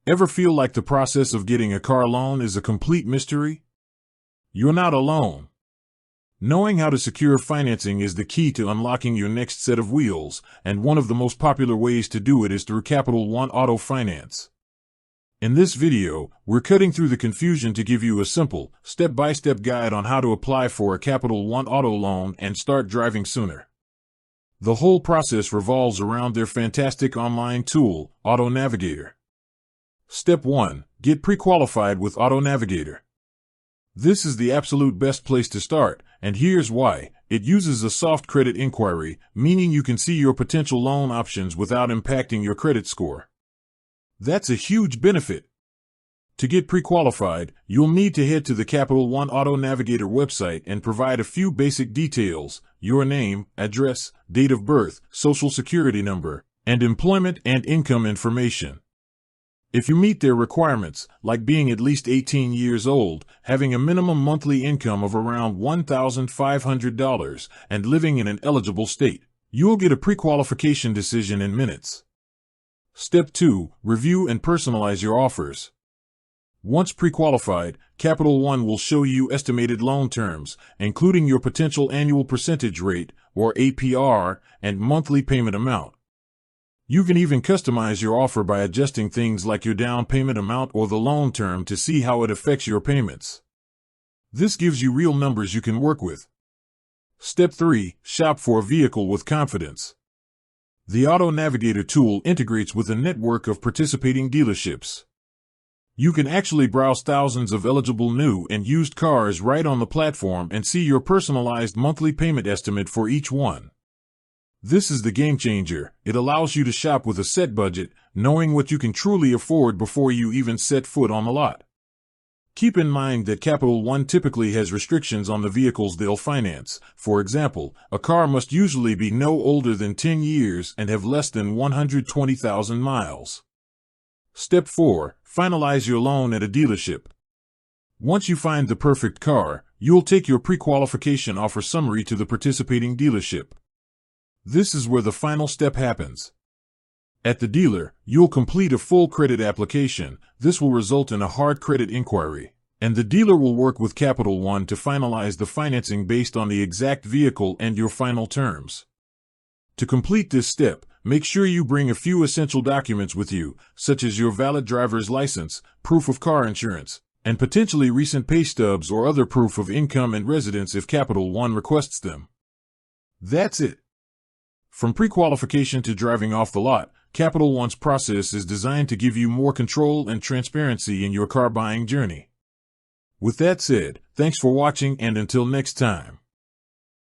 Ever feel like the process of getting a car loan is a complete mystery? You're not alone. Knowing how to secure financing is the key to unlocking your next set of wheels, and one of the most popular ways to do it is through Capital One Auto Finance. In this video, we're cutting through the confusion to give you a simple, step-by-step guide on how to apply for a Capital One auto loan and start driving sooner. The whole process revolves around their fantastic online tool, Auto Navigator. Step 1. Get pre-qualified with Auto Navigator. This is the absolute best place to start, and here's why. It uses a soft credit inquiry, meaning you can see your potential loan options without impacting your credit score. That's a huge benefit. To get pre-qualified, you'll need to head to the Capital One Auto Navigator website and provide a few basic details: your name, address, date of birth, social security number, and employment and income information. If you meet their requirements, like being at least 18 years old, having a minimum monthly income of around $1,500, and living in an eligible state, you'll get a pre-qualification decision in minutes. Step 2. Review and personalize your offers. Once pre-qualified, Capital One will show you estimated loan terms, including your potential annual percentage rate, or APR, and monthly payment amount. You can even customize your offer by adjusting things like your down payment amount or the loan term to see how it affects your payments. This gives you real numbers you can work with. Step 3. Shop for a vehicle with confidence. The Auto Navigator tool integrates with a network of participating dealerships. You can actually browse thousands of eligible new and used cars right on the platform and see your personalized monthly payment estimate for each one. This is the game changer. It allows you to shop with a set budget, knowing what you can truly afford before you even set foot on the lot. Keep in mind that Capital One typically has restrictions on the vehicles they'll finance. For example, a car must usually be no older than 10 years and have less than 120,000 miles. Step 4. Finalize your loan at a dealership. Once you find the perfect car, you'll take your pre-qualification offer summary to the participating dealership. This is where the final step happens. At the dealer, you'll complete a full credit application. This will result in a hard credit inquiry, and the dealer will work with Capital One to finalize the financing based on the exact vehicle and your final terms. To complete this step, make sure you bring a few essential documents with you, such as your valid driver's license, proof of car insurance, and potentially recent pay stubs or other proof of income and residence if Capital One requests them. That's it. From pre-qualification to driving off the lot, Capital One's process is designed to give you more control and transparency in your car buying journey. With that said, thanks for watching, and until next time.